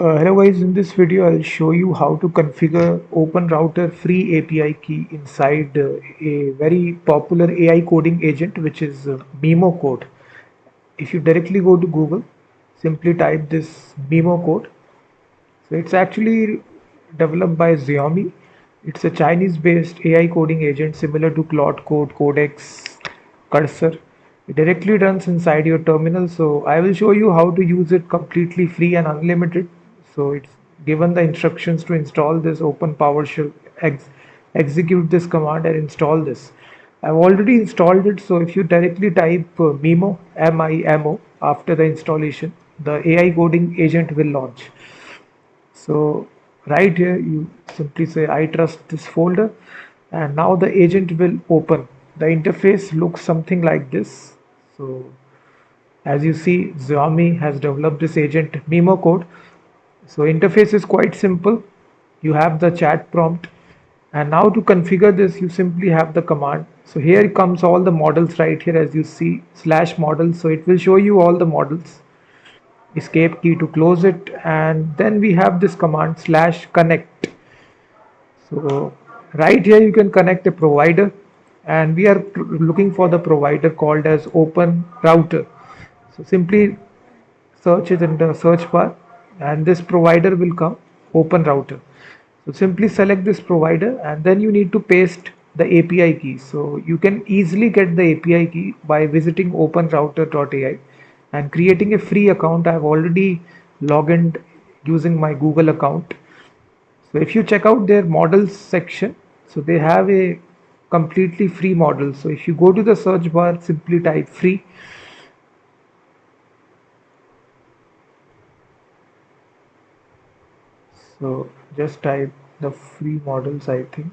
Hello guys, in this video I'll show you how to configure OpenRouter free API key inside a very popular AI coding agent which is MiMo code. If you directly go to Google, simply type this MiMo code. So it's actually developed by Xiaomi. It's a Chinese-based AI coding agent similar to Claude Code, Codex, Cursor. It directly runs inside your terminal. So I will show you how to use it completely free and unlimited. So it's given the instructions to install this Open PowerShell, execute this command and install this. I've already installed it. So if you directly type MiMo, MIMO after the installation, the AI coding agent will launch. So right here you simply say I trust this folder, and now the agent will open. The interface looks something like this. So as you see, Xiaomi has developed this agent MiMo code. So interface is quite simple. You have the chat prompt, and now to configure this you simply have the command. So here comes all the models right here, as you see slash models. So it will show you all the models. Escape key to close it, and then we have this command slash connect. So right here you can connect a provider, and we are looking for the provider called as OpenRouter. So simply search it in the search bar, and this provider will come, OpenRouter. So simply select this provider, and then you need to paste the API key. So you can easily get the API key by visiting openrouter.ai and creating a free account. I've already logged in using my Google account. So if you check out their models section, so they have a completely free model. So if you go to the search bar, simply type free. So just type the free models, I think.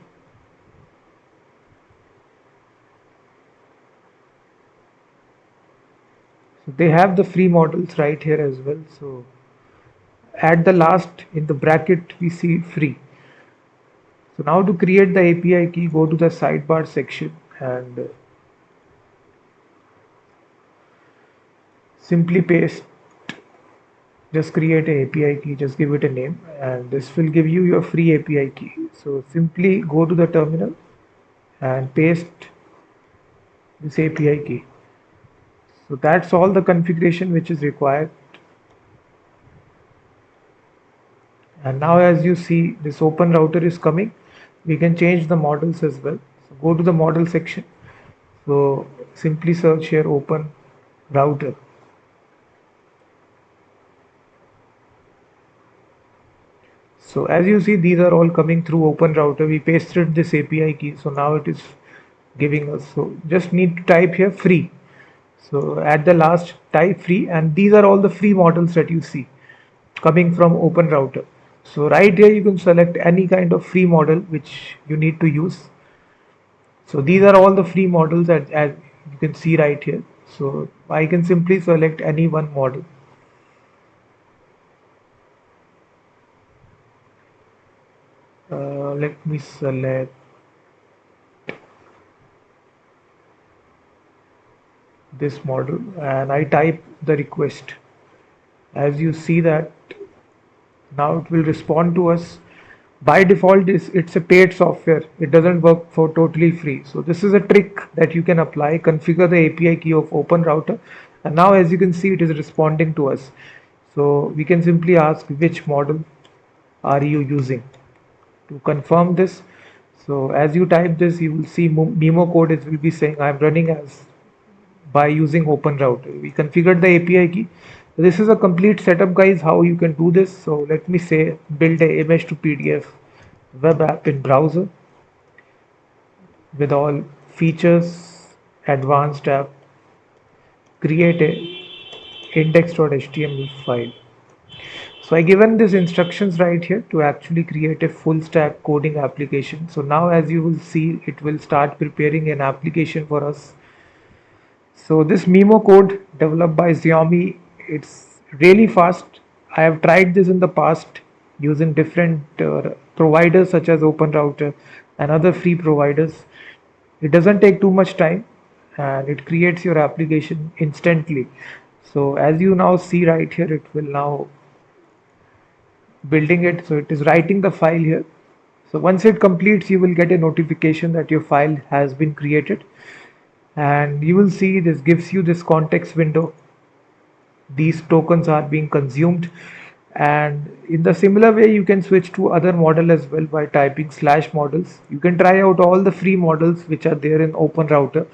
So they have the free models right here as well. So at the last in the bracket we see free. So now to create the API key, go to the sidebar section and simply paste, just create a API key, just give it a name, and this will give you your free API key. So simply go to the terminal and paste this API key. So that's all the configuration which is required. And now as you see, this open router is coming. We can change the models as well. So go to the model section. So simply search here open router. So as you see, these are all coming through open router. We pasted this API key. So now it is giving us. So just need to type here free. So at the last type free, and these are all the free models that you see coming from open router. So right here you can select any kind of free model which you need to use. So these are all the free models as you can see right here. So I can simply select any one model. Let me select this model and I type the request. As you see that now it will respond to us. By default it's a paid software. It doesn't work for totally free. So this is a trick that you can apply. Configure the API key of open router, and now as you can see it is responding to us. So we can simply ask which model are you using to confirm this. So as you type this, you will see MiMo code is will be saying I'm running as by using OpenRouter. We configured the API key. This is a complete setup, guys, how you can do this. So let me say build a image to PDF web app in browser with all features, advanced app, create a index.html file. So I given these instructions right here to actually create a full stack coding application. So now as you will see, it will start preparing an application for us. So this MiMo code developed by Xiaomi, it's really fast. I have tried this in the past using different providers such as OpenRouter and other free providers. It doesn't take too much time and it creates your application instantly. So as you now see right here, it will now building it. So it is writing the file here. So once it completes, you will get a notification that your file has been created, and you will see this gives you this context window. These tokens are being consumed, and in the similar way you can switch to other model as well by typing slash models. You can try out all the free models which are there in OpenRouter.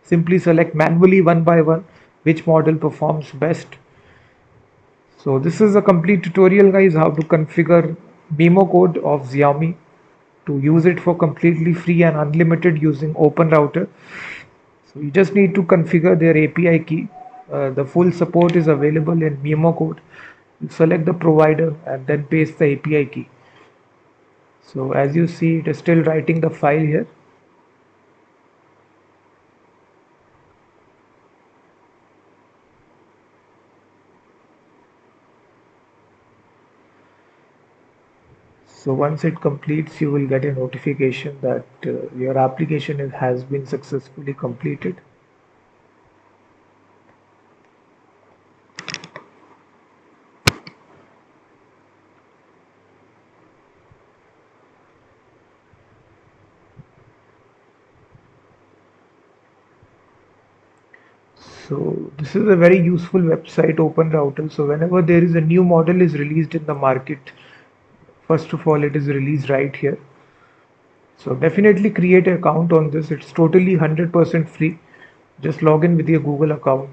Simply select manually one by one which model performs best. So this is a complete tutorial, guys, how to configure MiMo code of Xiaomi to use it for completely free and unlimited using OpenRouter. So you just need to configure their API key. The full support is available in MiMo code. You select the provider and then paste the API key. So as you see, it is still writing the file here. So once it completes, you will get a notification that your application has been successfully completed. So this is a very useful website, OpenRouter. So whenever there is a new model is released in the market, first of all, it is released right here. So definitely create an account on this. It's totally 100% free. Just log in with your Google account,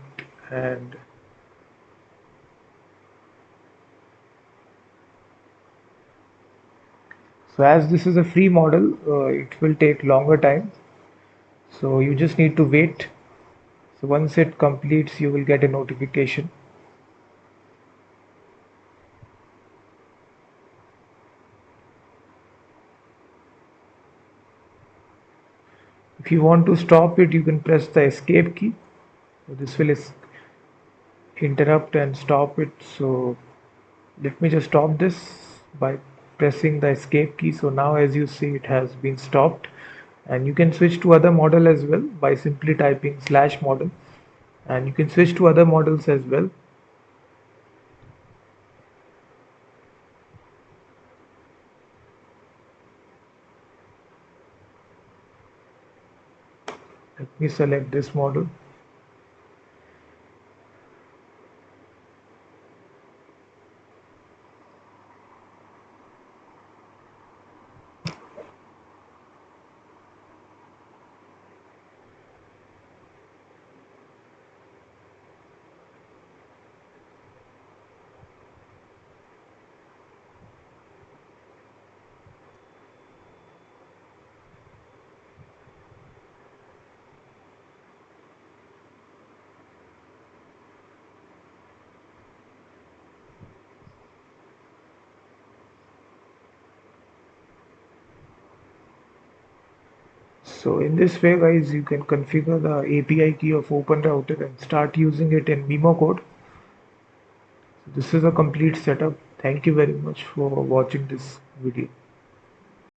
and so as this is a free model, it will take longer time. So you just need to wait. So once it completes, you will get a notification. If you want to stop it, you can press the escape key. So this will interrupt and stop it. So let me just stop this by pressing the escape key. So now as you see, it has been stopped, and you can switch to other model as well by simply typing slash model, and you can switch to other models as well. Let me select this model. So in this way, guys, you can configure the API key of OpenRouter and start using it in MiMo code. This is a complete setup. Thank you very much for watching this video.